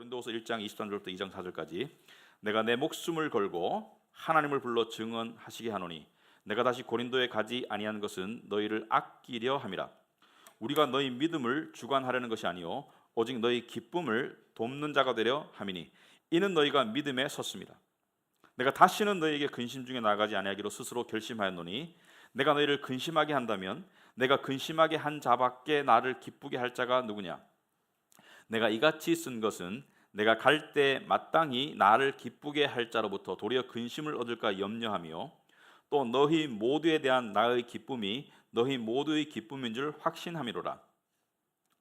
고린도후서 1장 23절부터 2장 4절까지 내가 내 목숨을 걸고 하나님을 불러 증언하시게 하노니 내가 다시 고린도에 가지 아니한 것은 너희를 아끼려 함이라. 우리가 너희 믿음을 주관하려는 것이 아니요 오직 너희 기쁨을 돕는 자가 되려 함이니 이는 너희가 믿음에 섰습니다. 내가 다시는 너희에게 근심 중에 나아가지 아니하기로 스스로 결심하였노니 내가 너희를 근심하게 한다면 내가 근심하게 한 자밖에 나를 기쁘게 할 자가 누구냐? 내가 이같이 쓴 것은 내가 갈 때 마땅히 나를 기쁘게 할 자로부터 도리어 근심을 얻을까 염려하며 또 너희 모두에 대한 나의 기쁨이 너희 모두의 기쁨인 줄 확신함이로라.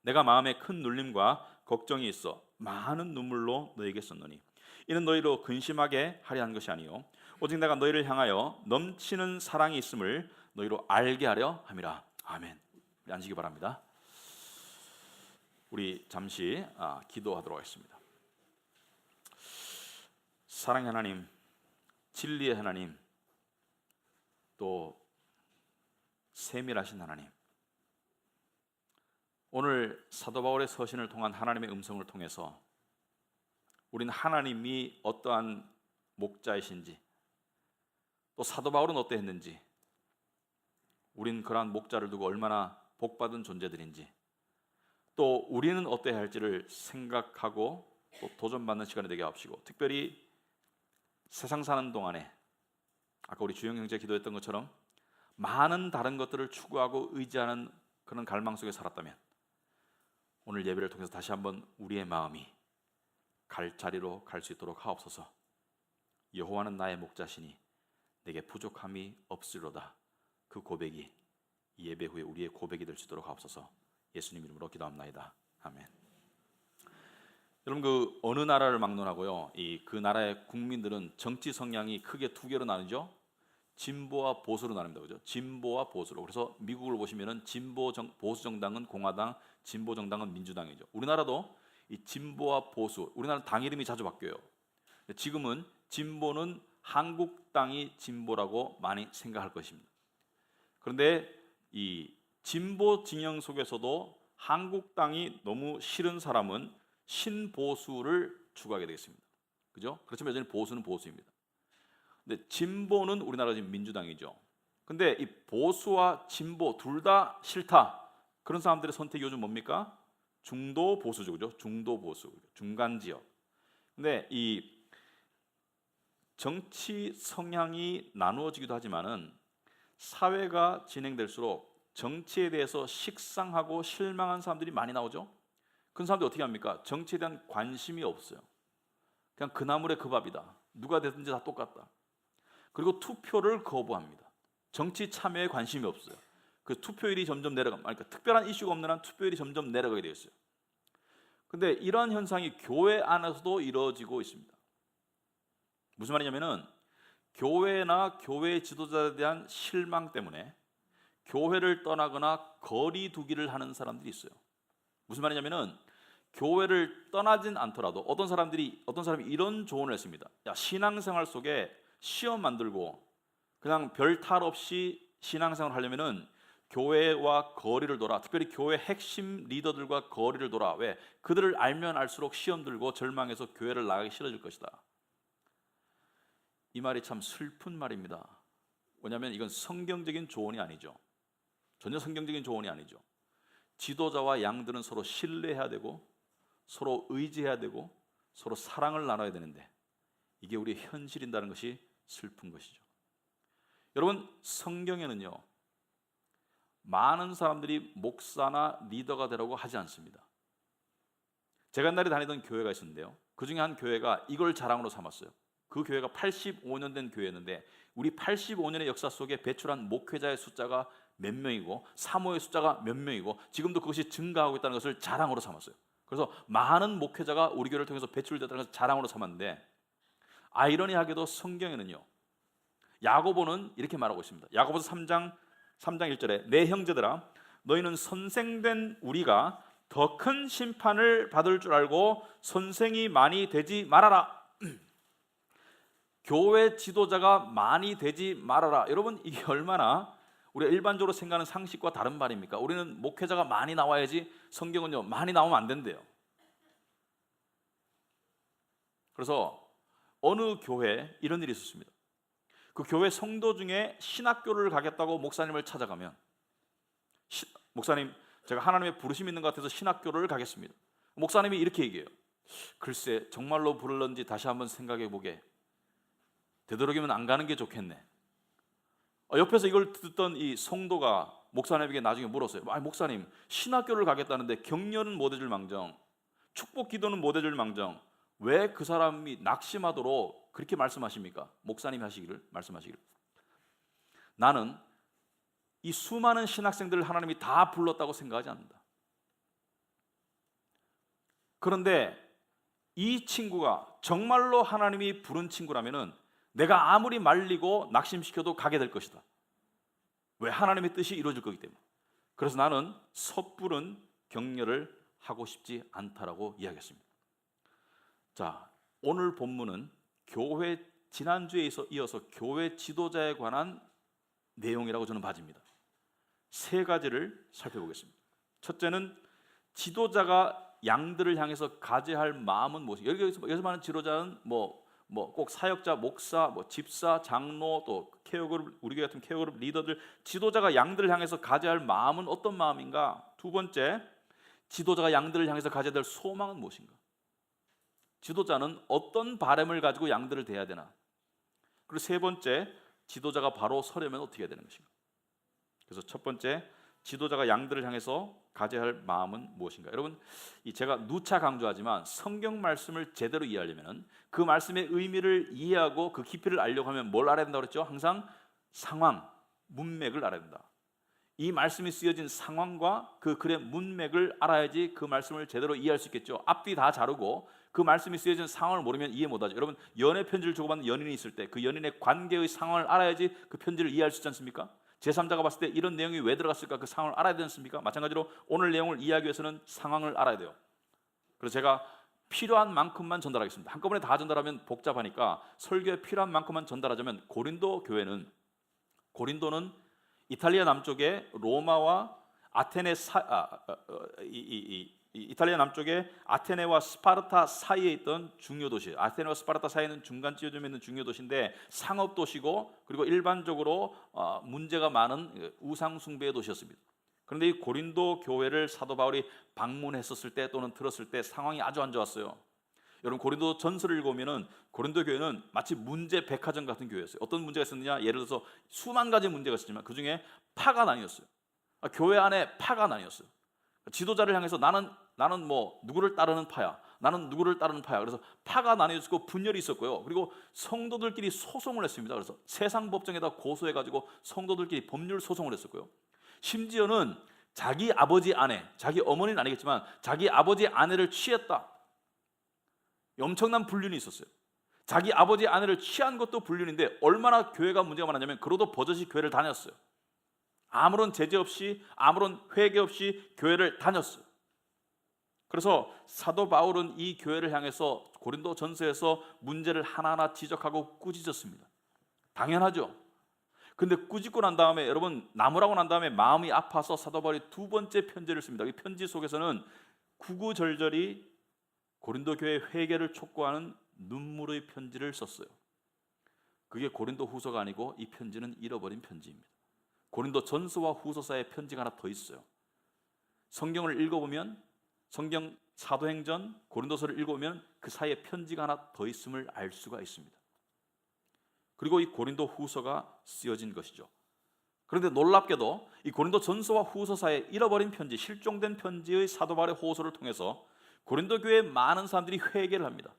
내가 마음에 큰 눌림과 걱정이 있어 많은 눈물로 너희에게 썼노니 이는 너희로 근심하게 하려 한 것이 아니요 오직 내가 너희를 향하여 넘치는 사랑이 있음을 너희로 알게 하려 함이라. 아멘. 우리 앉으시기 바랍니다. 우리 잠시 기도하도록 하겠습니다. 사랑의 하나님, 진리의 하나님, 또 세밀하신 하나님, 오늘 사도 바울의 서신을 통한 하나님의 음성을 통해서 우리는 하나님이 어떠한 목자이신지, 또 사도 바울은 어떠했는지, 우리는 그러한 목자를 두고 얼마나 복받은 존재들인지, 또 우리는 어떠해야 할지를 생각하고 또 도전받는 시간이 되게 하옵시고, 특별히 세상 사는 동안에 아까 우리 주영 형제 기도했던 것처럼 많은 다른 것들을 추구하고 의지하는 그런 갈망 속에 살았다면 오늘 예배를 통해서 다시 한번 우리의 마음이 갈 자리로 갈 수 있도록 하옵소서. 여호와는 나의 목자시니 내게 부족함이 없으리로다. 그 고백이 이 예배 후에 우리의 고백이 될 수 있도록 하옵소서. 예수님 이름으로 기도합나이다. 아멘. 여러분, 그 어느 나라를 막론하고요, 그 나라의 국민들은 정치 성향이 크게 두 개로 나누죠. 진보와 보수로 나눕니다. 그죠? 진보와 보수로. 그래서 미국을 보시면은 보수 정당은 공화당, 진보 정당은 민주당이죠. 우리나라도 이 진보와 보수, 우리나라 당 이름이 자주 바뀌어요. 지금은 진보는 한국당이 진보라고 많이 생각할 것입니다. 그런데 이 진보 진영 속에서도 한국당이 너무 싫은 사람은 신보수를 추구하게 되겠습니다. 그죠? 그렇지만 여전히 보수는 보수입니다. 근데 진보는 우리나라 지금 민주당이죠. 근데 이 보수와 진보 둘 다 싫다. 그런 사람들의 선택이 요즘 뭡니까? 중도 보수죠. 그죠? 중도 보수, 중간 지역. 근데 이 정치 성향이 나누어지기도 하지만은 사회가 진행될수록 정치에 대해서 식상하고 실망한 사람들이 많이 나오죠. 그런 사람들이 어떻게 합니까? 정치에 대한 관심이 없어요. 그냥 그 나물에 그 밥이다. 누가 되든지 다 똑같다. 그리고 투표를 거부합니다. 정치 참여에 관심이 없어요. 그 투표율이 점점 그러니까 특별한 이슈가 없는 한 투표율이 점점 내려가게 되어 있어요. 근데 이러한 현상이 교회 안에서도 이루어지고 있습니다. 무슨 말이냐면은 교회나 교회 지도자에 대한 실망 때문에 교회를 떠나거나 거리 두기를 하는 사람들이 있어요. 무슨 말이냐면은 교회를 떠나진 않더라도 어떤 사람이 이런 조언을 했습니다. 야, 신앙생활 속에 시험 만들고 그냥 별 탈 없이 신앙생활 하려면은 교회와 거리를 둬라. 특별히 교회 핵심 리더들과 거리를 둬라. 왜? 그들을 알면 알수록 시험 들고 절망해서 교회를 나가기 싫어질 것이다. 이 말이 참 슬픈 말입니다. 왜냐하면 이건 성경적인 조언이 아니죠. 전혀 성경적인 조언이 아니죠. 지도자와 양들은 서로 신뢰해야 되고 서로 의지해야 되고 서로 사랑을 나눠야 되는데 이게 우리의 현실인다는 것이 슬픈 것이죠. 여러분, 성경에는요 많은 사람들이 목사나 리더가 되라고 하지 않습니다. 제가 옛날에 다니던 교회가 있었는데요, 그 중에 한 교회가 이걸 자랑으로 삼았어요. 그 교회가 85년 된 교회였는데 우리 85년의 역사 속에 배출한 목회자의 숫자가 몇 명이고 사모의 숫자가 몇 명이고 지금도 그것이 증가하고 있다는 것을 자랑으로 삼았어요. 그래서 많은 목회자가 우리 교회를 통해서 배출됐다는 것을 자랑으로 삼았는데, 아이러니하게도 성경에는요 야고보는 이렇게 말하고 있습니다. 야고보서 3장 1절에 내 형제들아 너희는 선생된 우리가 더 큰 심판을 받을 줄 알고 선생이 많이 되지 말아라. 교회 지도자가 많이 되지 말아라. 여러분, 이게 얼마나 우리가 일반적으로 생각하는 상식과 다른 말입니까? 우리는 목회자가 많이 나와야지, 성경은요 많이 나오면 안 된대요. 그래서 어느 교회에 이런 일이 있었습니다. 그 교회 성도 중에 신학교를 가겠다고 목사님을 찾아가면, 목사님, 제가 하나님의 부르심이 있는 것 같아서 신학교를 가겠습니다. 목사님이 이렇게 얘기해요. 글쎄, 정말로 부를런지 다시 한번 생각해 보게. 되도록이면 안 가는 게 좋겠네. 옆에서 이걸 듣던 이 성도가 목사님에게 나중에 물었어요. 목사님, 신학교를 가겠다는데 격려는 못 해줄 망정, 축복 기도는 못 해줄 망정, 왜 그 사람이 낙심하도록 그렇게 말씀하십니까? 목사님이 말씀하시기를, 나는 이 수많은 신학생들을 하나님이 다 불렀다고 생각하지 않는다. 그런데 이 친구가 정말로 하나님이 부른 친구라면은 내가 아무리 말리고 낙심시켜도 가게 될 것이다. 왜? 하나님의 뜻이 이루어질 거기 때문에. 그래서 나는 섣부른 격려를 하고 싶지 않다라고 이야기했습니다. 자, 오늘 본문은 지난주에 이어서 교회 지도자에 관한 내용이라고 저는 봐집니다. 세 가지를 살펴보겠습니다. 첫째는 지도자가 양들을 향해서 가져야 할 마음은 무엇인가. 여기서 말하는 지도자는 꼭 사역자, 목사, 집사, 장로, 또 케어그룹, 우리 교회 같은 케어그룹 리더들, 지도자가 양들을 향해서 가져야 할 마음은 어떤 마음인가? 두 번째, 지도자가 양들을 향해서 가져야 될 소망은 무엇인가? 지도자는 어떤 바람을 가지고 양들을 대해야 되나? 그리고 세 번째, 지도자가 바로 서려면 어떻게 해야 되는 것인가? 그래서 첫 번째, 지도자가 양들을 향해서 가져야 할 마음은 무엇인가? 여러분, 제가 누차 강조하지만 성경 말씀을 제대로 이해하려면 그 말씀의 의미를 이해하고 그 깊이를 알려고 하면 뭘 알아야 된다고 그랬죠? 항상 상황, 문맥을 알아야 된다. 이 말씀이 쓰여진 상황과 그 글의 문맥을 알아야지 그 말씀을 제대로 이해할 수 있겠죠. 앞뒤 다 자르고 그 말씀이 쓰여진 상황을 모르면 이해 못하죠. 여러분, 연애 편지를 주고받는 연인이 있을 때 그 연인의 관계의 상황을 알아야지 그 편지를 이해할 수 있지 않습니까? 제3자가 봤을 때 이런 내용이 왜 들어갔을까? 그 상황을 알아야 되지 않습니까? 마찬가지로 오늘 내용을 이해하기 위해서는 상황을 알아야 돼요. 그래서 제가 필요한 만큼만 전달하겠습니다. 한꺼번에 다 전달하면 복잡하니까 설교에 필요한 만큼만 전달하자면, 고린도는 이탈리아 남쪽에 로마와 아테네 이탈리아 남쪽에 아테네와 스파르타 사이에 있던 중요 도시. 아테네와 스파르타 사이에는 중간지점에 있는 중요 도시인데 상업 도시고, 그리고 일반적으로 문제가 많은 우상 숭배의 도시였습니다. 그런데 이 고린도 교회를 사도 바울이 방문했었을 때 또는 들었을 때 상황이 아주 안 좋았어요. 여러분, 고린도 전서를 읽으면은 고린도 교회는 마치 문제 백화점 같은 교회였어요. 어떤 문제가 있었느냐? 예를 들어서 수만 가지 문제가 있었지만 그 중에 파가 나뉘었어요. 교회 안에 파가 나뉘었어요. 지도자를 향해서 나는 누구를 따르는 파야, 나는 누구를 따르는 파야. 그래서 파가 나뉘어지고 분열이 있었고요. 그리고 성도들끼리 소송을 했습니다. 그래서 세상 법정에다 고소해가지고 성도들끼리 법률 소송을 했었고요. 심지어는 자기 아버지 아내, 자기 어머니는 아니겠지만 자기 아버지 아내를 취했다, 엄청난 불륜이 있었어요. 자기 아버지 아내를 취한 것도 불륜인데 얼마나 교회가 문제가 많았냐면 그러도 버젓이 교회를 다녔어요. 아무런 제재 없이, 아무런 회개 없이 교회를 다녔어요. 그래서 사도 바울은 이 교회를 향해서 고린도 전서에서 문제를 하나하나 지적하고 꾸짖었습니다. 당연하죠. 근데 꾸짖고 난 다음에, 여러분, 나무라고 난 다음에 마음이 아파서 사도 바울이 두 번째 편지를 씁니다. 이 편지 속에서는 구구절절히 고린도 교회 회개를 촉구하는 눈물의 편지를 썼어요. 그게 고린도 후서가 아니고 이 편지는 잃어버린 편지입니다. 고린도 전서와 후서사에 편지가 하나 더 있어요. 성경을 읽어보면, 성경 사도행전, 고린도서를 읽어보면 그 사이에 편지가 하나 더 있음을 알 수가 있습니다. 그리고 이 고린도 후서가 쓰여진 것이죠. 그런데 놀랍게도 이 고린도 전서와 후서사에 잃어버린 편지, 실종된 편지의 사도 바울의 호소를 통해서 고린도 교회에 많은 사람들이 회개를 합니다.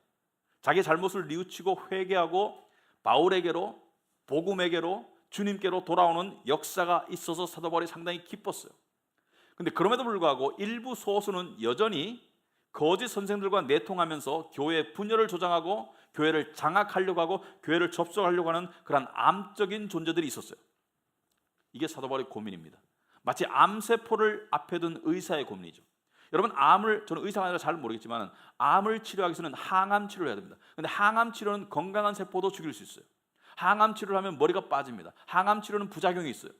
자기의 잘못을 뉘우치고 회개하고 바울에게로, 복음에게로, 주님께로 돌아오는 역사가 있어서 사도 바울이 상당히 기뻤어요. 그런데 그럼에도 불구하고 일부 소수는 여전히 거짓 선생들과 내통하면서 교회의 분열을 조장하고 교회를 장악하려고 하고 교회를 접속하려고 하는 그런 암적인 존재들이 있었어요. 이게 사도 바울의 고민입니다. 마치 암세포를 앞에 둔 의사의 고민이죠. 여러분, 저는 의사가 아니라 잘 모르겠지만 암을 치료하기 위해서는 항암 치료를 해야 됩니다. 그런데 항암 치료는 건강한 세포도 죽일 수 있어요. 항암 치료를 하면 머리가 빠집니다. 항암 치료는 부작용이 있어요.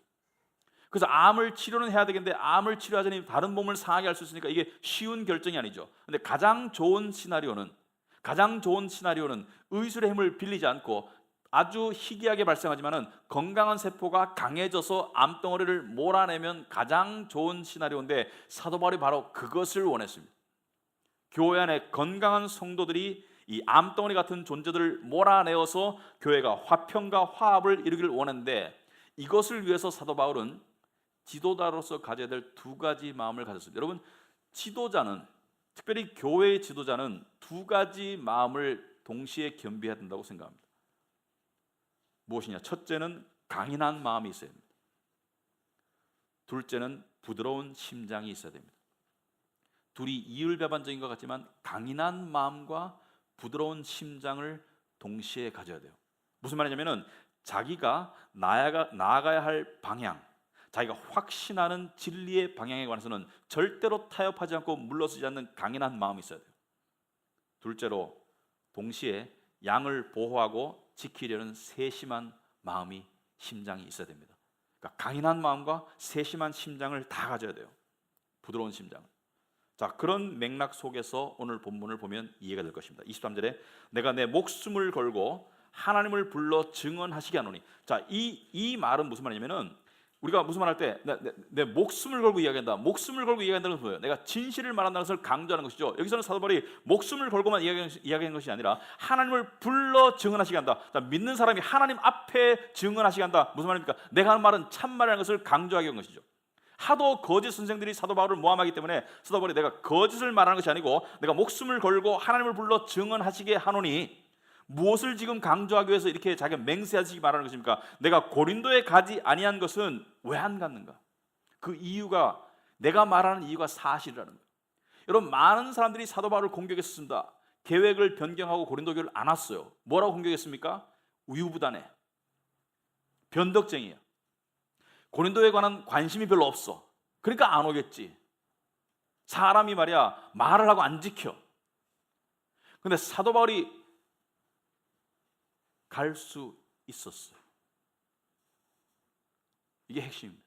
그래서 암을 치료는 해야 되겠는데 암을 치료하자니 다른 몸을 상하게 할 수 있으니까 이게 쉬운 결정이 아니죠. 그런데 가장 좋은 시나리오는, 가장 좋은 시나리오는 의술의 힘을 빌리지 않고 아주 희귀하게 발생하지만은 건강한 세포가 강해져서 암덩어리를 몰아내면 가장 좋은 시나리오인데, 사도 바울이 바로 그것을 원했습니다. 교회 안에 건강한 성도들이 이 암덩어리 같은 존재들을 몰아내어서 교회가 화평과 화합을 이루기를 원했는데, 이것을 위해서 사도 바울은 지도자로서 가져야 될 두 가지 마음을 가졌습니다. 여러분, 지도자는, 특별히 교회의 지도자는 두 가지 마음을 동시에 겸비해야 된다고 생각합니다. 무엇이냐? 첫째는 강인한 마음이 있어야 됩니다. 둘째는 부드러운 심장이 있어야 됩니다. 둘이 이율배반적인 것 같지만 강인한 마음과 부드러운 심장을 동시에 가져야 돼요. 무슨 말이냐면은 자기가 나아가야 할 방향, 자기가 확신하는 진리의 방향에 관해서는 절대로 타협하지 않고 물러서지 않는 강인한 마음이 있어야 돼요. 둘째로 동시에 양을 보호하고 지키려는 세심한 마음이, 심장이 있어야 됩니다. 그러니까 강인한 마음과 세심한 심장을 다 가져야 돼요. 부드러운 심장. 자, 그런 맥락 속에서 오늘 본문을 보면 이해가 될 것입니다. 23절에 내가 내 목숨을 걸고 하나님을 불러 증언하시게 하노니. 자, 이 말은 무슨 말이냐면은, 우리가 무슨 말할 때 내 목숨을 걸고 이야기한다. 목숨을 걸고 이야기한다는 것은 뭐예요? 내가 진실을 말한다는 것을 강조하는 것이죠. 여기서는 사도 바울이 목숨을 걸고만 이야기하는 것이 아니라 하나님을 불러 증언하시게 한다. 자, 믿는 사람이 하나님 앞에 증언하시게 한다. 무슨 말입니까? 내가 하는 말은 참말이라는 것을 강조하게 한 것이죠. 하도 거짓 선생들이 사도 바울을 모함하기 때문에 사도 바울이 내가 거짓을 말하는 것이 아니고 내가 목숨을 걸고 하나님을 불러 증언하시게 하노니, 무엇을 지금 강조하기 위해서 이렇게 자기가 맹세하시기 말하는 것입니까? 내가 고린도에 가지 아니한 것은 왜 안 갔는가? 그 이유가, 내가 말하는 이유가 사실이라는 거예요. 여러분, 많은 사람들이 사도 바울을 공격했습니다. 계획을 변경하고 고린도 교회를 안 왔어요. 뭐라고 공격했습니까? 우유부단해, 변덕쟁이야, 고린도에 관한 관심이 별로 없어, 그러니까 안 오겠지. 사람이 말이야 말을 하고 안 지켜. 근데 사도 바울이 갈 수 있었어요. 이게 핵심입니다.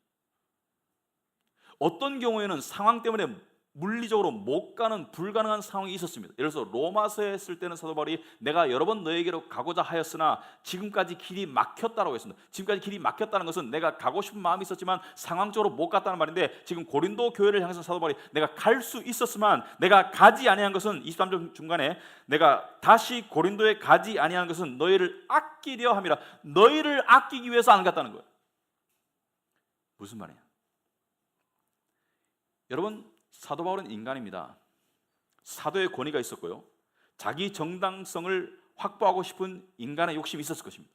어떤 경우에는 상황 때문에 물리적으로 못 가는 불가능한 상황이 있었습니다. 예를 들어서 로마서에 했을 때는 사도 바울이 내가 여러 번 너에게로 가고자 하였으나 지금까지 길이 막혔다라고 했습니다. 지금까지 길이 막혔다는 것은 내가 가고 싶은 마음이 있었지만 상황적으로 못 갔다는 말인데, 지금 고린도 교회를 향해서 사도 바울이 내가 갈 수 있었지만 내가 가지 아니한 것은, 23절 중간에 내가 다시 고린도에 가지 아니한 것은 너희를 아끼려 함이라. 너희를 아끼기 위해서 안 갔다는 거예요. 무슨 말이냐? 여러분, 사도 바울은 인간입니다. 사도의 권위가 있었고요, 자기 정당성을 확보하고 싶은 인간의 욕심이 있었을 것입니다.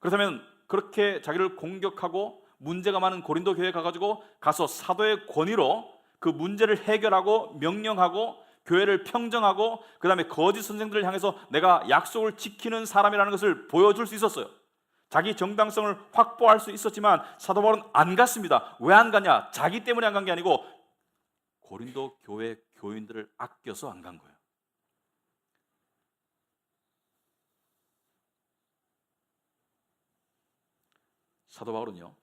그렇다면 그렇게 자기를 공격하고 문제가 많은 고린도 교회에 가서 사도의 권위로 그 문제를 해결하고 명령하고 교회를 평정하고 그 다음에 거짓 선생들을 향해서 내가 약속을 지키는 사람이라는 것을 보여줄 수 있었어요. 자기 정당성을 확보할 수 있었지만 사도 바울은 안 갔습니다. 왜 안 가냐? 자기 때문에 안 간 게 아니고 고린도 교회 교인들을 아껴서 안 간 거예요. 사도 바울은요,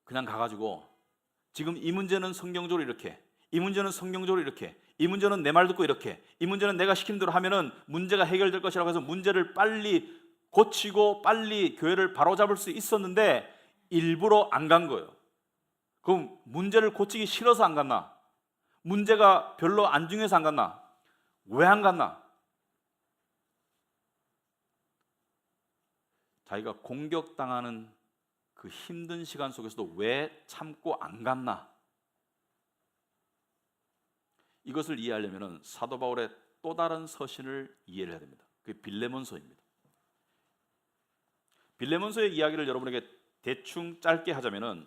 그냥 가가지고 지금 이 문제는 성경적으로 이렇게, 이 문제는 성경적으로 이렇게, 이 문제는 내 말 듣고 이렇게, 이 문제는 내가 시키는 대로 하면은 문제가 해결될 것이라고 해서 문제를 빨리 고치고 빨리 교회를 바로잡을 수 있었는데 일부러 안 간 거예요. 그럼 문제를 고치기 싫어서 안 갔나? 문제가 별로 안 중요해서 안 갔나? 왜 안 갔나? 자기가 공격당하는 그 힘든 시간 속에서도 왜 참고 안 갔나? 이것을 이해하려면 사도 바울의 또 다른 서신을 이해를 해야 됩니다. 그게 빌레몬서입니다. 빌레몬서의 이야기를 여러분에게 대충 짧게 하자면은,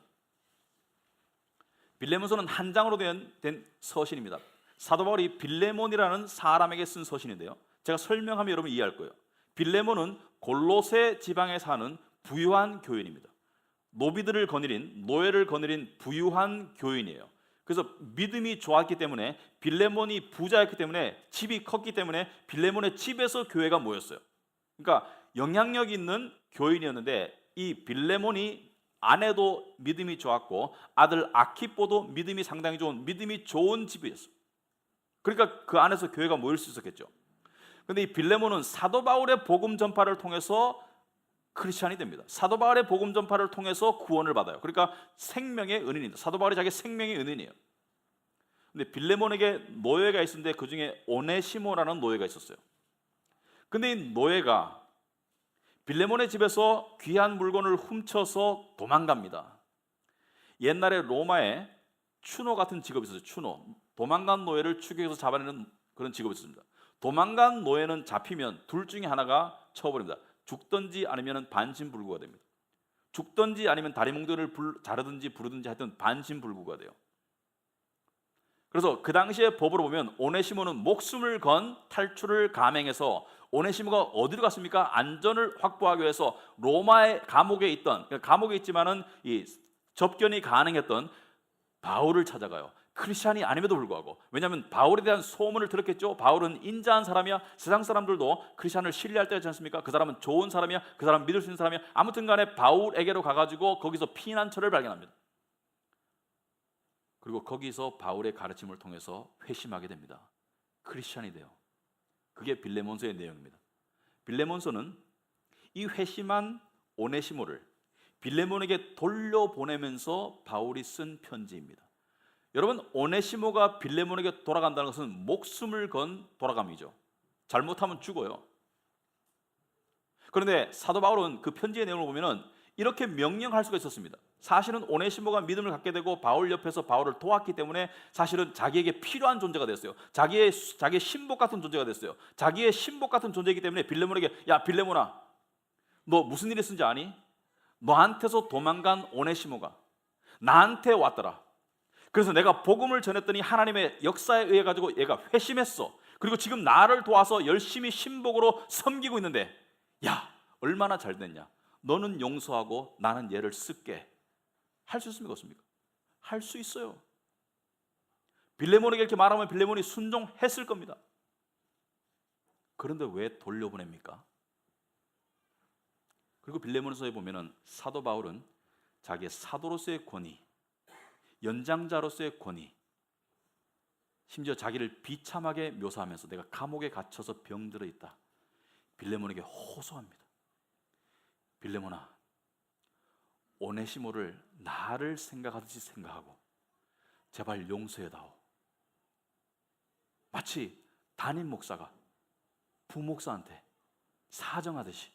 빌레몬서는 한 장으로 된 서신입니다. 사도 바울이 빌레몬이라는 사람에게 쓴 서신인데요, 제가 설명하면 여러분 이해할 거예요. 빌레몬은 골로새 지방에 사는 부유한 교인입니다. 노비들을 거느린, 노예를 거느린 부유한 교인이에요. 그래서 믿음이 좋았기 때문에, 빌레몬이 부자였기 때문에, 집이 컸기 때문에 빌레몬의 집에서 교회가 모였어요. 그러니까 영향력 있는 교인이었는데, 이 빌레몬이 아내도 믿음이 좋았고 아들 아키뽀도 믿음이 상당히 좋은, 믿음이 좋은 집이었어요. 그러니까 그 안에서 교회가 모일 수 있었겠죠. 그런데 이 빌레몬은 사도 바울의 복음 전파를 통해서 크리스찬이 됩니다. 사도 바울의 복음 전파를 통해서 구원을 받아요. 그러니까 생명의 은인입니다. 사도 바울이 자기 생명의 은인이에요. 근데 빌레몬에게 노예가 있었는데 그 중에 오네시모라는 노예가 있었어요. 근데 이 노예가 빌레몬의 집에서 귀한 물건을 훔쳐서 도망갑니다. 옛날에 로마에 추노 같은 직업이 있었어요. 추노. 도망간 노예를 추격해서 잡아내는 그런 직업이 있었습니다. 도망간 노예는 잡히면 둘 중에 하나가 처벌입니다. 죽든지 아니면 반신불구가 됩니다. 죽든지 아니면 다리 몽둥이를 자르든지 부르든지 하여튼 반신불구가 돼요. 그래서 그 당시의 법으로 보면 오네시모는 목숨을 건 탈출을 감행해서 오네시모가 어디로 갔습니까? 안전을 확보하기 위해서 로마의 감옥에 있던, 감옥에 있지만은 이 접견이 가능했던 바울을 찾아가요. 크리스찬이 아님에도 불구하고. 왜냐하면 바울에 대한 소문을 들었겠죠. 바울은 인자한 사람이야. 세상 사람들도 크리스찬을 신뢰할 때가 있지 않습니까? 그 사람은 좋은 사람이야. 그 사람 믿을 수 있는 사람이야. 아무튼 간에 바울에게로 가가지고 거기서 피난처를 발견합니다. 그리고 거기서 바울의 가르침을 통해서 회심하게 됩니다. 크리스찬이 돼요. 그게 빌레몬서의 내용입니다. 빌레몬서는 이 회심한 오네시모를 빌레몬에게 돌려보내면서 바울이 쓴 편지입니다. 여러분, 오네시모가 빌레몬에게 돌아간다는 것은 목숨을 건 돌아감이죠. 잘못하면 죽어요. 그런데 사도 바울은 그 편지의 내용을 보면은 이렇게 명령할 수가 있었습니다. 사실은 오네시모가 믿음을 갖게 되고 바울 옆에서 바울을 도왔기 때문에 사실은 자기에게 필요한 존재가 됐어요. 자기의 신복 같은 존재가 됐어요. 자기의 신복 같은 존재이기 때문에 빌레몬에게, 야 빌레몬아, 너 무슨 일 있는지 아니? 너한테서 도망간 오네시모가 나한테 왔더라. 그래서 내가 복음을 전했더니 하나님의 역사에 의해 가지고 얘가 회심했어. 그리고 지금 나를 도와서 열심히 신복으로 섬기고 있는데, 야 얼마나 잘 됐냐. 너는 용서하고 나는 얘를 쓸게. 할 수 있습니까? 없습니까? 할 수 있어요. 빌레몬에게 이렇게 말하면 빌레몬이 순종했을 겁니다. 그런데 왜 돌려보냅니까? 그리고 빌레몬서에 보면은 사도 바울은 자기의 사도로서의 권위, 연장자로서의 권위, 심지어 자기를 비참하게 묘사하면서 내가 감옥에 갇혀서 병들어 있다. 빌레몬에게 호소합니다. 빌레몬아, 오네시모를 나를 생각하듯이 생각하고 제발 용서해다오. 마치 담임 목사가 부목사한테 사정하듯이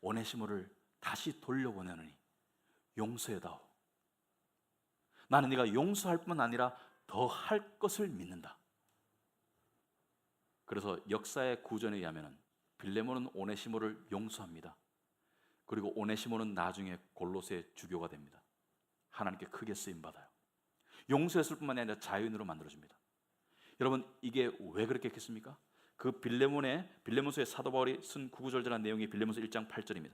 오네시모를 다시 돌려보내느니 용서해다오. 나는 네가 용서할 뿐만 아니라 더 할 것을 믿는다. 그래서 역사의 구전에 의하면 빌레몬은 오네시모를 용서합니다. 그리고 오네시모는 나중에 골로새 주교가 됩니다. 하나님께 크게 쓰임받아요. 용서했을 뿐만 아니라 자유인으로 만들어줍니다. 여러분, 이게 왜 그렇게 했겠습니까? 그 빌레몬서의 사도 바울이 쓴 구구절절한 내용이 빌레몬서 1장 8절입니다.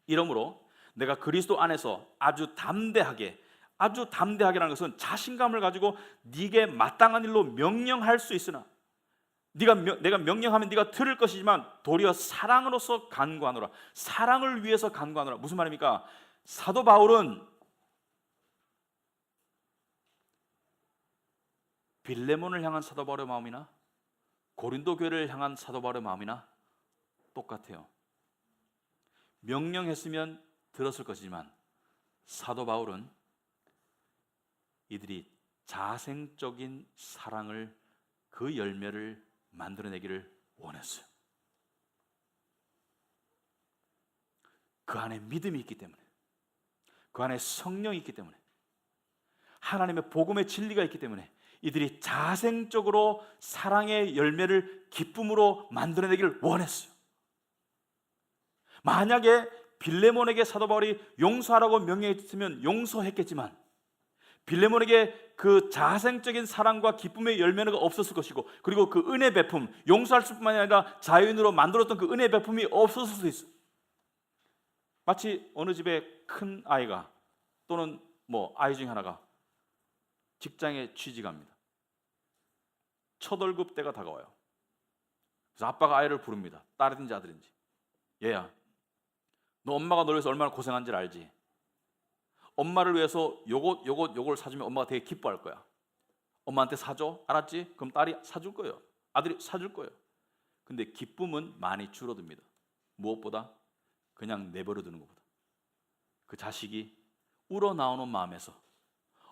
이러므로 내가 그리스도 안에서 아주 담대하게라는 것은 자신감을 가지고 네게 마땅한 일로 명령할 수 있으나 내가 명령하면 네가 들을 것이지만 도리어 사랑으로서 간구하노라. 사랑을 위해서 간구하노라. 무슨 말입니까? 사도 바울은 빌레몬을 향한 사도 바울의 마음이나 고린도 교회를 향한 사도 바울의 마음이나 똑같아요. 명령했으면 들었을 것이지만 사도 바울은 이들이 자생적인 사랑을, 그 열매를 만들어내기를 원했어요. 그 안에 믿음이 있기 때문에, 그 안에 성령이 있기 때문에, 하나님의 복음의 진리가 있기 때문에 이들이 자생적으로 사랑의 열매를 기쁨으로 만들어내기를 원했어요. 만약에 빌레몬에게 사도 바울이 용서하라고 명령했으면 용서했겠지만 빌레몬에게 그 자생적인 사랑과 기쁨의 열매가 없었을 것이고, 그리고 그 은혜 베품, 용서할 뿐만 아니라 자유인으로 만들었던 그 은혜 베품이 없었을 수도 있어요. 마치 어느 집에 큰 아이가 또는 아이 중에 하나가 직장에 취직합니다. 첫 월급 때가 다가와요. 그래서 아빠가 아이를 부릅니다. 딸이든지 아들인지. 얘야, 너 엄마가 널 위해서 얼마나 고생한지 알지? 엄마를 위해서 요걸 사주면 엄마가 되게 기뻐할 거야. 엄마한테 사줘. 알았지? 그럼 딸이 사줄 거예요. 아들이 사줄 거예요. 근데 기쁨은 많이 줄어듭니다. 무엇보다 그냥 내버려 두는 것보다. 그 자식이 우러나오는 마음에서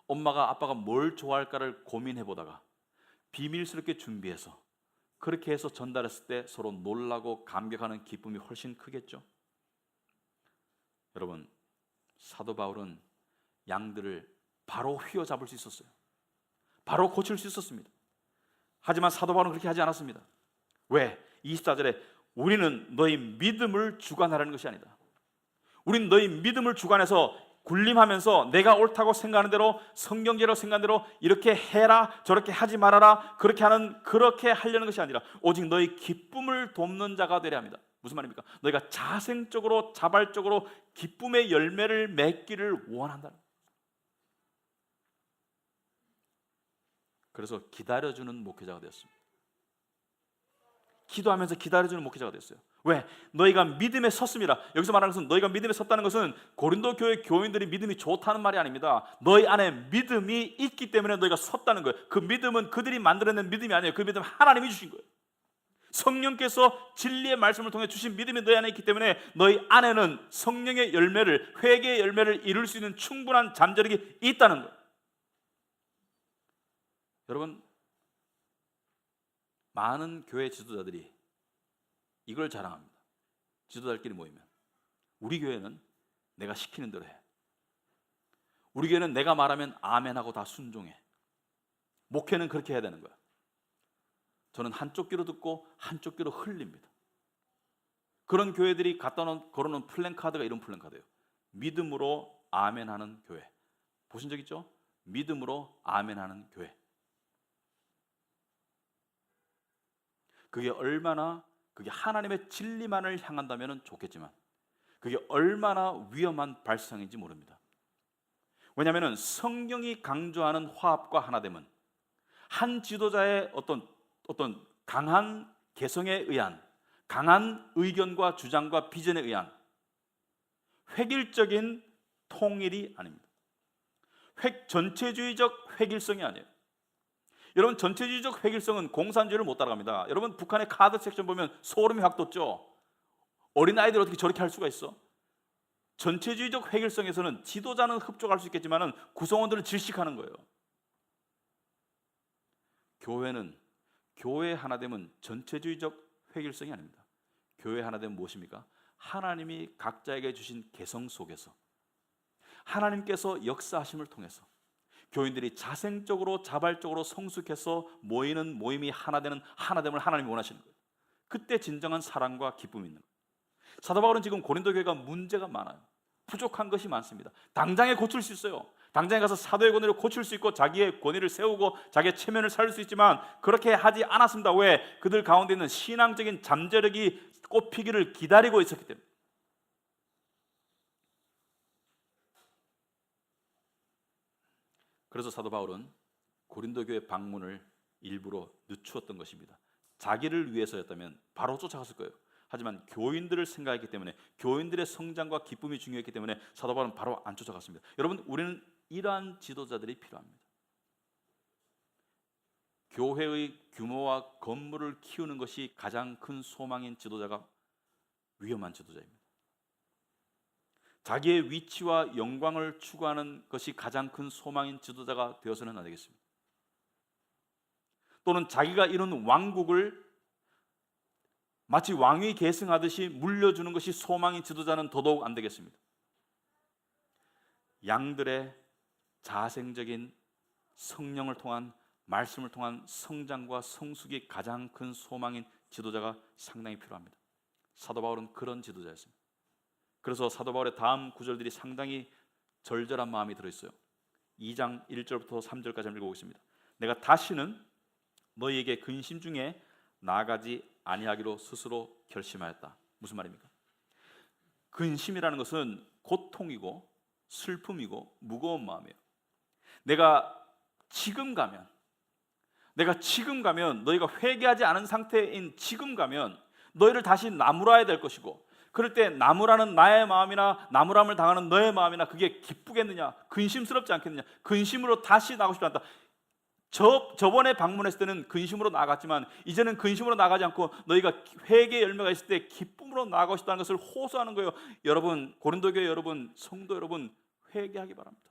엄마가 아빠가 뭘 좋아할까를 고민해 보다가 비밀스럽게 준비해서 그렇게 해서 전달했을 때 서로 놀라고 감격하는 기쁨이 훨씬 크겠죠. 여러분, 사도 바울은 양들을 바로 휘어잡을 수 있었어요. 바로 고칠 수 있었습니다. 하지만 사도 바울은 그렇게 하지 않았습니다. 왜? 24절에 우리는 너희 믿음을 주관하라는 것이 아니다. 우린 너희 믿음을 주관해서 군림하면서 내가 옳다고 생각하는 대로, 성경대로 생각하는 대로 이렇게 해라, 저렇게 하지 말아라, 그렇게 하려는 것이 아니라 오직 너희 기쁨을 돕는 자가 되려 합니다. 무슨 말입니까? 너희가 자생적으로, 자발적으로 기쁨의 열매를 맺기를 원한다. 그래서 기다려주는 목회자가 되었습니다. 기도하면서 기다려주는 목회자가 됐어요. 왜? 너희가 믿음에 섰습니다. 여기서 말하는 것은 너희가 믿음에 섰다는 것은 고린도 교회 교인들이 믿음이 좋다는 말이 아닙니다. 너희 안에 믿음이 있기 때문에 너희가 섰다는 거예요. 그 믿음은 그들이 만들어낸 믿음이 아니에요. 그 믿음은 하나님이 주신 거예요. 성령께서 진리의 말씀을 통해 주신 믿음이 너희 안에 있기 때문에 너희 안에는 성령의 열매를, 회개의 열매를 이룰 수 있는 충분한 잠재력이 있다는 거예요. 여러분, 많은 교회 지도자들이 이걸 자랑합니다. 지도자들끼리 모이면 우리 교회는 내가 시키는 대로 해. 우리 교회는 내가 말하면 아멘하고 다 순종해. 목회는 그렇게 해야 되는 거야. 저는 한쪽 귀로 듣고 한쪽 귀로 흘립니다. 그런 교회들이 걸어놓은 플랜카드가 이런 플랜카드예요. 믿음으로 아멘하는 교회. 보신 적 있죠? 믿음으로 아멘하는 교회. 그게 하나님의 진리만을 향한다면 좋겠지만 그게 얼마나 위험한 발상인지 모릅니다. 왜냐하면 성경이 강조하는 화합과 하나됨은 한 지도자의 어떤 강한 개성에 의한, 강한 의견과 주장과 비전에 의한 획일적인 통일이 아닙니다. 전체주의적 획일성이 아니에요. 여러분, 전체주의적 획일성은 공산주의를 못 따라갑니다. 여러분, 북한의 카드 섹션 보면 소름이 확 돋죠. 어린아이들 어떻게 저렇게 할 수가 있어? 전체주의적 획일성에서는 지도자는 흡족할 수 있겠지만 구성원들은 질식하는 거예요. 교회 하나됨은 전체주의적 획일성이 아닙니다. 교회 하나됨은 무엇입니까? 하나님이 각자에게 주신 개성 속에서 하나님께서 역사하심을 통해서 교인들이 자생적으로, 자발적으로 성숙해서 모이는 모임이 하나됨을 하나님이 원하시는 거예요. 그때 진정한 사랑과 기쁨이 있는 거예요. 사도 바울은 지금 고린도 교회가 문제가 많아요. 부족한 것이 많습니다. 당장에 고칠 수 있어요. 당장에 가서 사도의 권위를 고칠 수 있고 자기의 권위를 세우고 자기의 체면을 살릴 수 있지만 그렇게 하지 않았습니다. 왜? 그들 가운데 있는 신앙적인 잠재력이 꽃피기를 기다리고 있었기 때문에. 그래서 사도 바울은 고린도 교회 방문을 일부러 늦추었던 것입니다. 자기를 위해서였다면 바로 쫓아갔을 거예요. 하지만 교인들을 생각했기 때문에, 교인들의 성장과 기쁨이 중요했기 때문에 사도 바울은 바로 안 쫓아갔습니다. 여러분, 우리는 이러한 지도자들이 필요합니다. 교회의 규모와 건물을 키우는 것이 가장 큰 소망인 지도자가 위험한 지도자입니다. 자기의 위치와 영광을 추구하는 것이 가장 큰 소망인 지도자가 되어서는 안 되겠습니다. 또는 자기가 이룬 왕국을 마치 왕위 계승하듯이 물려주는 것이 소망인 지도자는 더더욱 안 되겠습니다. 양들의 자생적인 성령을 통한, 말씀을 통한 성장과 성숙이 가장 큰 소망인 지도자가 상당히 필요합니다. 사도 바울은 그런 지도자였습니다. 그래서 사도 바울의 다음 구절들이 상당히 절절한 마음이 들어있어요. 2장 1절부터 3절까지 한번 읽어보겠습니다. 내가 다시는 너희에게 근심 중에 나아가지 아니하기로 스스로 결심하였다. 무슨 말입니까? 근심이라는 것은 고통이고 슬픔이고 무거운 마음이에요. 내가 지금 가면 너희가 회개하지 않은 상태인 지금 가면 너희를 다시 나무라야 될 것이고, 그럴 때 나무라는 나의 마음이나 나무람을 당하는 너의 마음이나 그게 기쁘겠느냐, 근심스럽지 않겠느냐, 근심으로 다시 나가고 싶지 않다. 저번에 방문했을 때는 근심으로 나갔지만 이제는 근심으로 나가지 않고 너희가 회개의 열매가 있을 때 기쁨으로 나가고 싶다는 것을 호소하는 거예요. 여러분, 고린도 교회 여러분, 성도 여러분, 회개하기 바랍니다.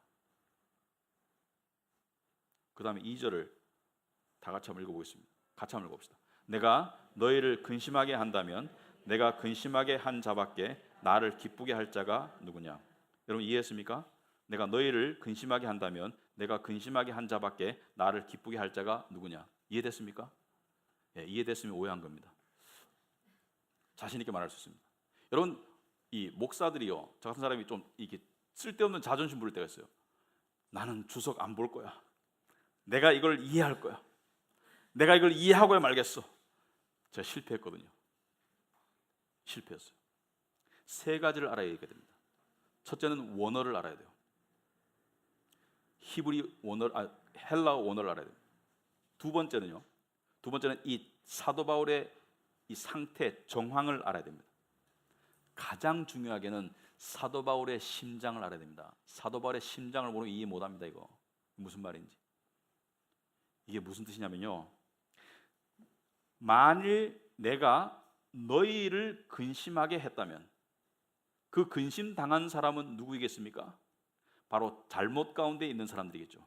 그 다음에 2절을 다 같이 한번 읽어보겠습니다. 같이 한번 읽어봅시다. 내가 너희를 근심하게 한다면 내가 근심하게 한 자밖에 나를 기쁘게 할 자가 누구냐? 여러분 이해했습니까? 내가 너희를 근심하게 한다면 내가 근심하게 한 자밖에 나를 기쁘게 할 자가 누구냐? 이해됐습니까? 예, 이해됐으면 오해한 겁니다. 자신 있게 말할 수 있습니다. 여러분, 이 목사들이요, 저 같은 사람이 좀 이게 쓸데없는 자존심 부릴 때가 있어요. 나는 주석 안 볼 거야. 내가 이걸 이해할 거야. 내가 이걸 이해하고야 말겠어. 제가 실패했거든요. 실패했어요. 세 가지를 알아야 됩니다. 첫째는 원어를 알아야 돼요. 히브리 원어, 헬라어 원어를 알아야 돼요. 두 번째는 이 사도 바울의 이 상태, 정황을 알아야 됩니다. 가장 중요하게는 사도 바울의 심장을 알아야 됩니다. 사도 바울의 심장을 모르면 이해 못합니다. 이거 무슨 말인지. 이게 무슨 뜻이냐면요, 만일 내가 너희를 근심하게 했다면 그 근심당한 사람은 누구이겠습니까? 바로 잘못 가운데 있는 사람들이겠죠.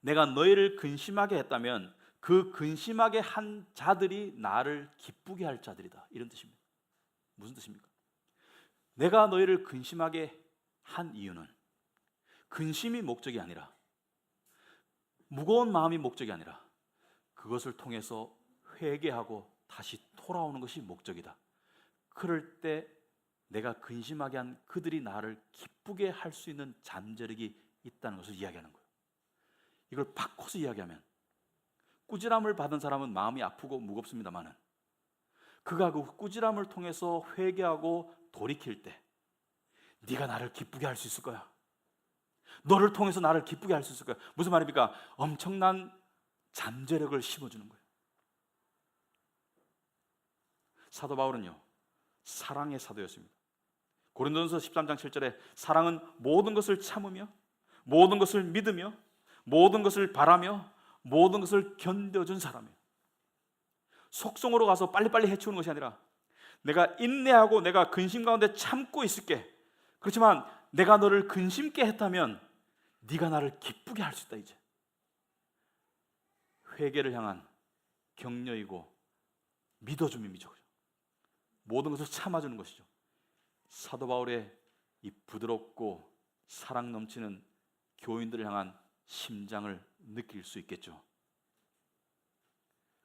내가 너희를 근심하게 했다면 그 근심하게 한 자들이 나를 기쁘게 할 자들이다, 이런 뜻입니다. 무슨 뜻입니까? 내가 너희를 근심하게 한 이유는 근심이 목적이 아니라, 무거운 마음이 목적이 아니라 그것을 통해서 회개하고 다시 돌아오는 것이 목적이다. 그럴 때 내가 근심하게 한 그들이 나를 기쁘게 할 수 있는 잠재력이 있다는 것을 이야기하는 거예요. 이걸 바꿔서 이야기하면, 꾸지람을 받은 사람은 마음이 아프고 무겁습니다만은 그가 그 꾸지람을 통해서 회개하고 돌이킬 때 네가 나를 기쁘게 할 수 있을 거야. 너를 통해서 나를 기쁘게 할 수 있을 거야. 무슨 말입니까? 엄청난 잠재력을 심어주는 거예요. 사도 바울은요, 사랑의 사도였습니다. 고린도전서 13장 7절에 사랑은 모든 것을 참으며 모든 것을 믿으며 모든 것을 바라며 모든 것을 견뎌준 사람이에요. 속성으로 가서 빨리빨리 해치우는 것이 아니라 내가 인내하고 내가 근심 가운데 참고 있을게. 그렇지만 내가 너를 근심케 했다면 네가 나를 기쁘게 할 수 있다. 이제 회개를 향한 격려이고 믿어줌이죠. 모든 것을 참아주는 것이죠. 사도 바울의 이 부드럽고 사랑 넘치는 교인들을 향한 심장을 느낄 수 있겠죠.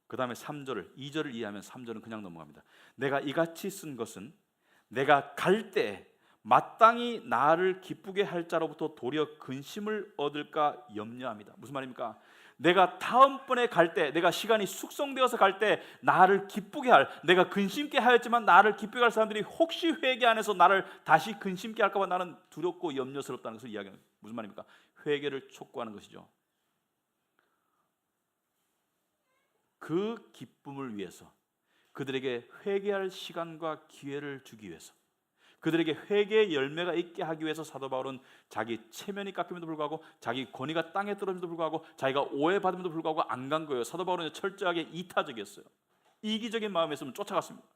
그 다음에 3절을, 2절을 이해하면 3절은 그냥 넘어갑니다. 내가 이같이 쓴 것은 내가 갈 때 마땅히 나를 기쁘게 할 자로부터 도리어 근심을 얻을까 염려합니다. 무슨 말입니까? 내가 다음번에 갈 때, 내가 시간이 숙성되어서 갈 때 나를 기쁘게 할, 내가 근심케 하였지만 나를 기쁘게 할 사람들이 혹시 회개 안에서 나를 다시 근심케 할까 봐 나는 두렵고 염려스럽다는 것을 이야기합니다. 무슨 말입니까? 회개를 촉구하는 것이죠. 그 기쁨을 위해서, 그들에게 회개할 시간과 기회를 주기 위해서, 그들에게 회개의 열매가 있게 하기 위해서 사도 바울은 자기 체면이 깎임에도 불구하고 자기 권위가 땅에 떨어짐에도 불구하고 자기가 오해받음에도 불구하고 안 간 거예요. 사도 바울은 철저하게 이타적이었어요. 이기적인 마음이었으면 쫓아갔습니다.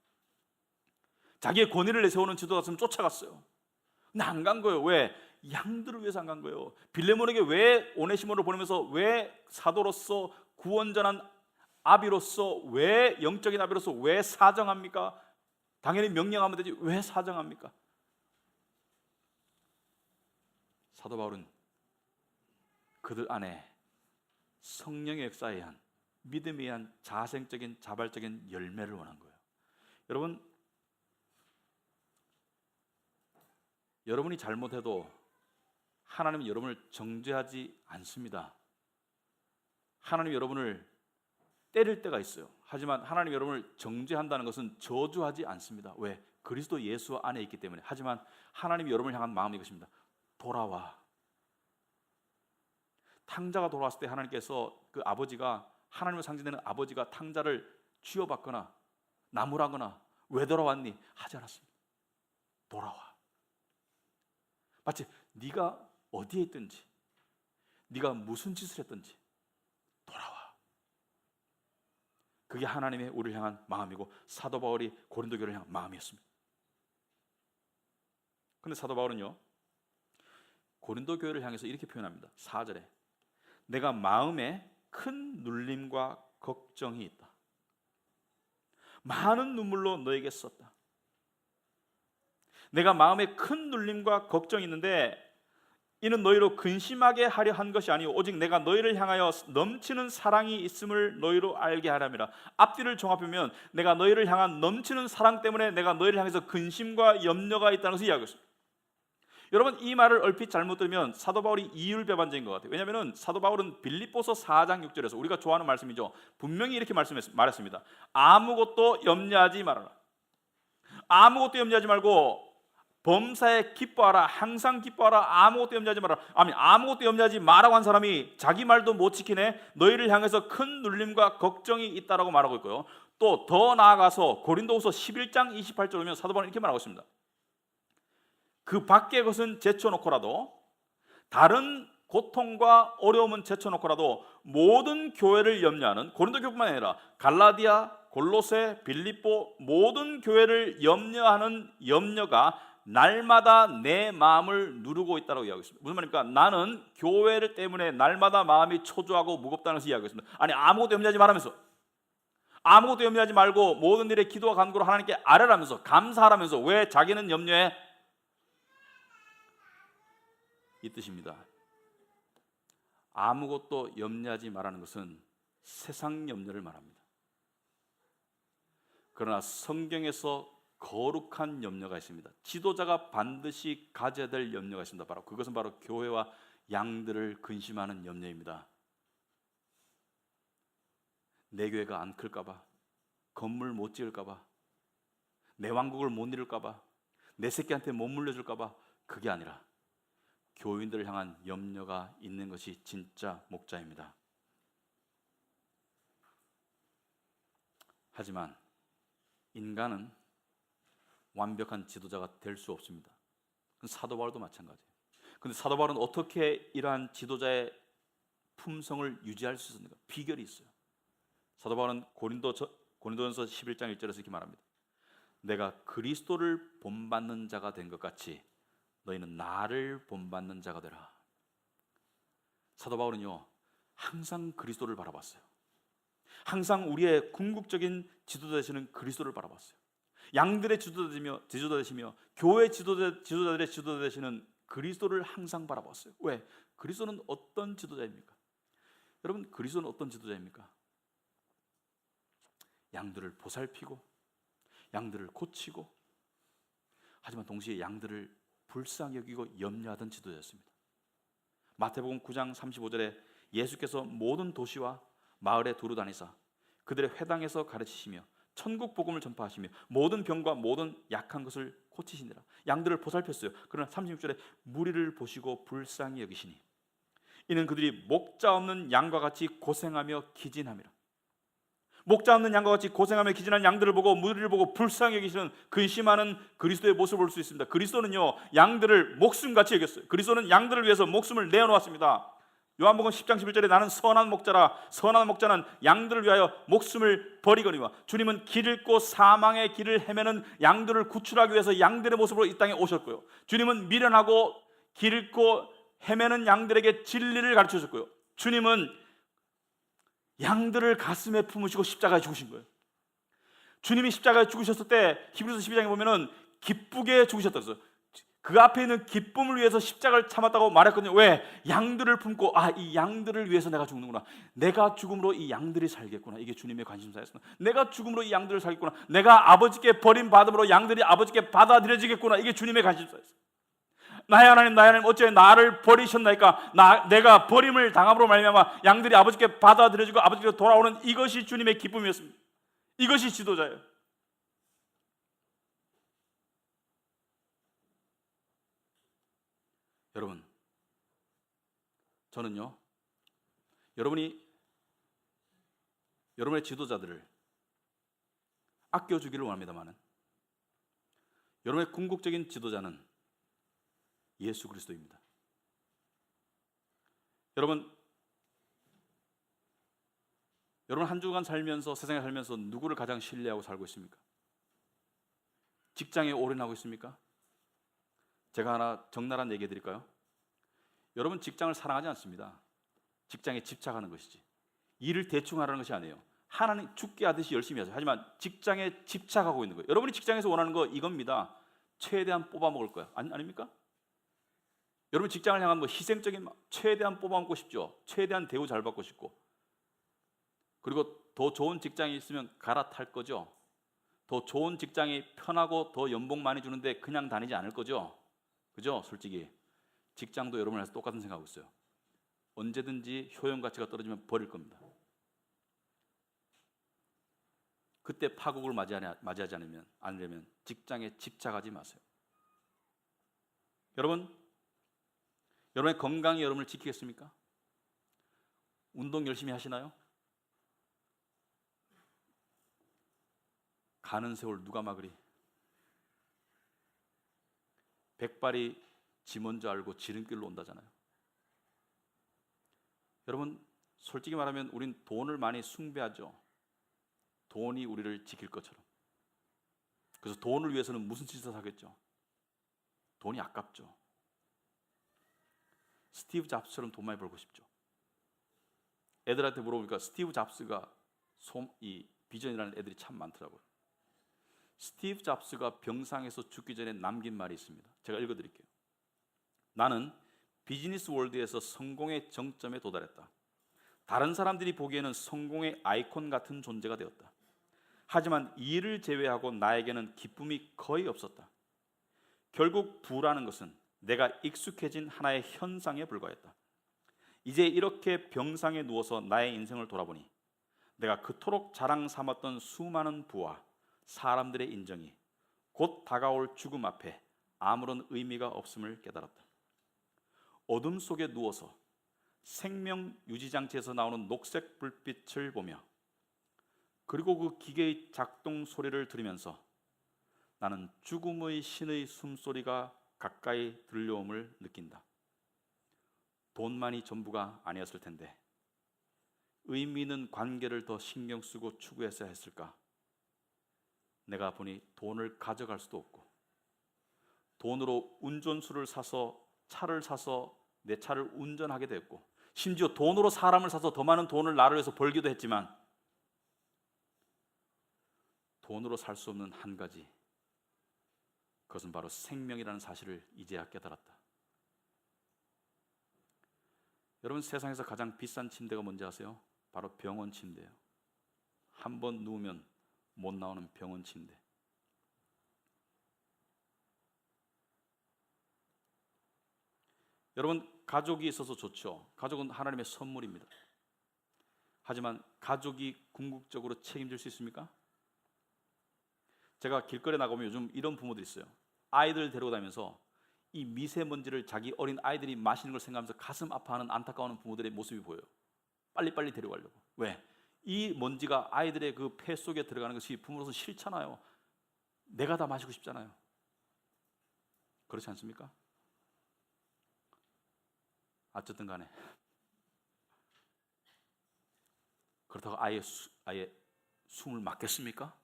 자기의 권위를 내세우는 지도자였으면 쫓아갔어요. 근데 안 간 거예요. 왜? 양들을 위해서 안 간 거예요. 빌레몬에게 왜 오네시모를 보내면서 왜 사도로서 구원전한 아비로서, 왜 영적인 아비로서 왜 사정합니까? 당연히 명령하면 되지 왜 사정합니까? 사도 바울은 그들 안에 성령의 역사에 의한, 믿음에 의한 자생적인 자발적인 열매를 원한 거예요. 여러분이 잘못해도 하나님은 여러분을 정죄하지 않습니다. 하나님 여러분을 때릴 때가 있어요. 하지만 하나님 여러분을 정죄한다는 것은 저주하지 않습니다. 왜? 그리스도 예수 안에 있기 때문에. 하지만 하나님이 여러분을 향한 마음이 이것입니다. 돌아와. 탕자가 돌아왔을 때 하나님께서 그 아버지가, 하나님을 상징되는 아버지가 탕자를 쥐어받거나 나무라거나 왜 돌아왔니? 하지 않았습니다. 돌아와. 마치 네가 어디에 있든지, 네가 무슨 짓을 했든지 그게 하나님의 우리를 향한 마음이고 사도 바울이 고린도 교회를 향한 마음이었습니다. 그런데 사도 바울은요, 고린도 교회를 향해서 이렇게 표현합니다. 4절에 내가 마음에 큰 눌림과 걱정이 있다. 많은 눈물로 너에게 썼다. 내가 마음에 큰 눌림과 걱정이 있는데 이는 너희로 근심하게 하려 한 것이 아니오 오직 내가 너희를 향하여 넘치는 사랑이 있음을 너희로 알게 하람이라. 앞뒤를 종합하면 내가 너희를 향한 넘치는 사랑 때문에 내가 너희를 향해서 근심과 염려가 있다는 것을 이야기하고 있습니다. 여러분, 이 말을 얼핏 잘못 들으면 사도 바울이 이율배반적인 것 같아요. 왜냐하면 사도 바울은 빌립보서 4장 6절에서 우리가 좋아하는 말씀이죠. 분명히 이렇게 말했습니다. 아무것도 염려하지 말아라. 아무것도 염려하지 말고 범사에 기뻐하라. 항상 기뻐하라. 아무것도 염려하지 말아라. 아무것도 염려하지 마라고 한 사람이 자기 말도 못 지키네. 너희를 향해서 큰 눌림과 걱정이 있다라고 말하고 있고요. 또 더 나아가서 고린도후서 11장 28절 보면 사도 바울은 이렇게 말하고 있습니다. 그 밖의 것은 제쳐놓고라도, 다른 고통과 어려움은 제쳐놓고라도 모든 교회를 염려하는, 고린도 교회뿐만 아니라 갈라디아, 골로새, 빌립보 모든 교회를 염려하는 염려가 날마다 내 마음을 누르고 있다고 이야기하고 있습니다. 무슨 말입니까? 나는 교회를 때문에 날마다 마음이 초조하고 무겁다는 것을 이야기하고 있습니다. 아니, 아무것도 염려하지 말라면서, 아무것도 염려하지 말고 모든 일에 기도와 간구로 하나님께 아뢰라면서, 감사하라면서, 왜 자기는 염려해? 이 뜻입니다. 아무것도 염려하지 말라는 것은 세상 염려를 말합니다. 그러나 성경에서 거룩한 염려가 있습니다. 지도자가 반드시 가져야 될 염려가 있습니다. 그것은 바로 교회와 양들을 근심하는 염려입니다. 내 교회가 안 클까 봐, 건물 못 지을까 봐, 내 왕국을 못 이룰까 봐, 내 새끼한테 못 물려줄까 봐, 그게 아니라 교인들을 향한 염려가 있는 것이 진짜 목자입니다. 하지만 인간은 완벽한 지도자가 될 수 없습니다. 사도 바울도 마찬가지예요. 그런데 사도 바울은 어떻게 이러한 지도자의 품성을 유지할 수 있습니까? 비결이 있어요. 사도 바울은 고린도전서 11장 1절에서 이렇게 말합니다. 내가 그리스도를 본받는 자가 된 것 같이 너희는 나를 본받는 자가 되라. 사도 바울은요, 항상 그리스도를 바라봤어요. 항상 우리의 궁극적인 지도자 되시는 그리스도를 바라봤어요. 양들의 지도자되시며 교회 지도자들의 지도자 되시는 그리스도를 항상 바라봤어요. 왜? 그리스도는 어떤 지도자입니까? 여러분, 그리스도는 어떤 지도자입니까? 양들을 보살피고 양들을 고치고, 하지만 동시에 양들을 불쌍히 여기고 염려하던 지도자였습니다. 마태복음 9장 35절에 예수께서 모든 도시와 마을에 두루 다니사 그들의 회당에서 가르치시며 천국 복음을 전파하시며 모든 병과 모든 약한 것을 고치시니라. 양들을 보살폈어요. 그러나 36절에 무리를 보시고 불쌍히 여기시니 이는 그들이 목자 없는 양과 같이 고생하며 기진함이라. 목자 없는 양과 같이 고생하며 기진한 양들을 보고 무리를 보고 불쌍히 여기시는 근심하는 그리스도의 모습을 볼 수 있습니다. 그리스도는요, 양들을 목숨같이 여겼어요. 그리스도는 양들을 위해서 목숨을 내어놓았습니다. 요한복음 10장 11절에 나는 선한 목자라. 선한 목자는 양들을 위하여 목숨을 버리거니와. 주님은 길 잃고 사망의 길을 헤매는 양들을 구출하기 위해서 양들의 모습으로 이 땅에 오셨고요. 주님은 미련하고 길 잃고 헤매는 양들에게 진리를 가르쳐 주셨고요. 주님은 양들을 가슴에 품으시고 십자가에 죽으신 거예요. 주님이 십자가에 죽으셨을 때 히브리서 12장에 보면은 기쁘게 죽으셨다 그랬어요. 그 앞에 있는 기쁨을 위해서 십자가를 참았다고 말했거든요. 왜? 양들을 품고, 이 양들을 위해서 내가 죽는구나. 내가 죽음으로 이 양들이 살겠구나. 이게 주님의 관심사였습니다. 내가 죽음으로 이 양들을 살겠구나. 내가 아버지께 버림받음으로 양들이 아버지께 받아들여지겠구나. 이게 주님의 관심사였어요. 나의 하나님 어째 나를 버리셨나이까? 내가 버림을 당함으로 말미암아 양들이 아버지께 받아들여지고 아버지께 돌아오는, 이것이 주님의 기쁨이었습니다. 이것이 지도자예요. 여러분, 저는요, 여러분의 지도자들을 아껴주기를 원합니다만, 여러분의 궁극적인 지도자는 예수 그리스도입니다. 여러분 여러분 한 주간 살면서 세상에 살면서 누구를 가장 신뢰하고 살고 있습니까? 직장에 올인하고 있습니까? 제가 하나 적나라한 얘기 해드릴까요? 여러분 직장을 사랑하지 않습니다. 직장에 집착하는 것이지. 일을 대충 하라는 것이 아니에요. 하나님 죽게 하듯이 열심히 하세요. 하지만 직장에 집착하고 있는 거예요. 여러분이 직장에서 원하는 거 이겁니다. 최대한 뽑아먹을 거야. 아닙니까? 여러분 직장을 향한 뭐 희생적인 최대한 뽑아먹고 싶죠. 최대한 대우 잘 받고 싶고. 그리고 더 좋은 직장이 있으면 갈아탈 거죠. 더 좋은 직장이 편하고 더 연봉 많이 주는데 그냥 다니지 않을 거죠. 그죠? 솔직히 직장도 여러분에서 똑같은 생각하고 있어요. 언제든지 효용 가치가 떨어지면 버릴 겁니다. 그때 파국을 맞이하지 않으려면 직장에 집착하지 마세요. 여러분의 건강이 여러분을 지키겠습니까? 운동 열심히 하시나요? 가는 세월 누가 막으리? 백발이 지 먼저 알고 지름길로 온다잖아요. 여러분 솔직히 말하면 우린 돈을 많이 숭배하죠. 돈이 우리를 지킬 것처럼. 그래서 돈을 위해서는 무슨 짓을 하겠죠? 돈이 아깝죠. 스티브 잡스처럼 돈 많이 벌고 싶죠. 애들한테 물어보니까 스티브 잡스가 이 비전이라는 애들이 참 많더라고요. 스티브 잡스가 병상에서 죽기 전에 남긴 말이 있습니다. 제가 읽어드릴게요. 나는 비즈니스 월드에서 성공의 정점에 도달했다. 다른 사람들이 보기에는 성공의 아이콘 같은 존재가 되었다. 하지만 이 일을 제외하고 나에게는 기쁨이 거의 없었다. 결국 부라는 것은 내가 익숙해진 하나의 현상에 불과했다. 이제 이렇게 병상에 누워서 나의 인생을 돌아보니 내가 그토록 자랑 삼았던 수많은 부와 사람들의 인정이 곧 다가올 죽음 앞에 아무런 의미가 없음을 깨달았다. 어둠 속에 누워서 생명 유지장치에서 나오는 녹색 불빛을 보며 그리고 그 기계의 작동 소리를 들으면서 나는 죽음의 신의 숨소리가 가까이 들려옴을 느낀다. 돈만이 전부가 아니었을 텐데 의미 있는 관계를 더 신경 쓰고 추구했어야 했을까? 내가 보니 돈을 가져갈 수도 없고 돈으로 운전수를 사서 차를 사서 내 차를 운전하게 됐고 심지어 돈으로 사람을 사서 더 많은 돈을 나를 위해서 벌기도 했지만 돈으로 살 수 없는 한 가지, 그것은 바로 생명이라는 사실을 이제야 깨달았다. 여러분 세상에서 가장 비싼 침대가 뭔지 아세요? 바로 병원 침대예요. 한 번 누우면 못 나오는 병원 침대. 여러분 가족이 있어서 좋죠. 가족은 하나님의 선물입니다. 하지만 가족이 궁극적으로 책임질 수 있습니까? 제가 길거리에 나가면 요즘 이런 부모들이 있어요. 아이들 데리고 다니면서 이 미세먼지를 자기 어린 아이들이 마시는 걸 생각하면서 가슴 아파하는 안타까운 부모들의 모습이 보여요. 빨리빨리 데려가려고. 왜? 이 먼지가 아이들의 그 폐 속에 들어가는 것이 부모로서 싫잖아요. 내가 다 마시고 싶잖아요. 그렇지 않습니까? 어쨌든 간에 그렇다고 아예 숨을 막겠습니까?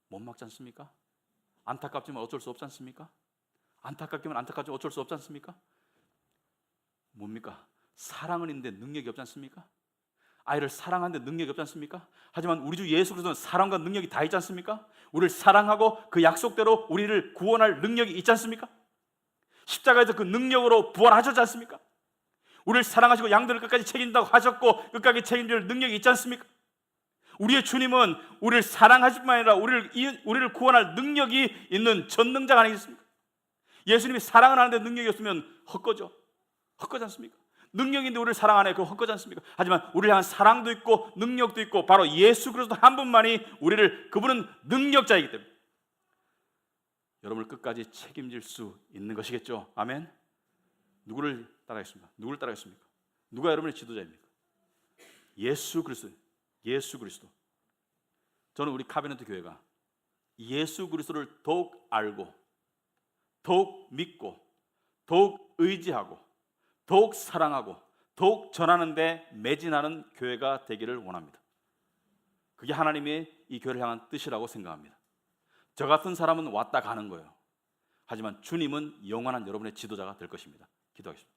못 막지 않습니까? 안타깝지만 어쩔 수 없지 않습니까? 안타깝지만 어쩔 수 없지 않습니까? 뭡니까? 사랑은 있는데 능력이 없지 않습니까? 아이를 사랑하는데 능력이 없지 않습니까? 하지만 우리 주 예수 그리스도는 사랑과 능력이 다 있지 않습니까? 우리를 사랑하고 그 약속대로 우리를 구원할 능력이 있지 않습니까? 십자가에서 그 능력으로 부활하셨지 않습니까? 우리를 사랑하시고 양들을 끝까지 책임진다고 하셨고 끝까지 책임질 능력이 있지 않습니까? 우리의 주님은 우리를 사랑하실 뿐만 아니라 우리를 구원할 능력이 있는 전능자가 아니겠습니까? 예수님이 사랑을 하는데 능력이 없으면 헛거죠. 헛거지 않습니까? 능력이 있는데 우리를 사랑 안 해. 그거 헛거지 않습니까? 하지만 우리를 향한 사랑도 있고 능력도 있고 바로 예수 그리스도 한 분만이 그분은 능력자이기 때문에 여러분을 끝까지 책임질 수 있는 것이겠죠. 아멘. 누구를 따라가겠습니까? 누구를 따라가겠습니까? 누가 여러분의 지도자입니까? 예수 그리스도. 저는 우리 카베네트 교회가 예수 그리스도를 더욱 알고 더욱 믿고 더욱 의지하고 더욱 사랑하고 더욱 전하는 데 매진하는 교회가 되기를 원합니다. 그게 하나님의 이 교회를 향한 뜻이라고 생각합니다. 저 같은 사람은 왔다 가는 거예요. 하지만 주님은 영원한 여러분의 지도자가 될 것입니다. 기도하겠습니다.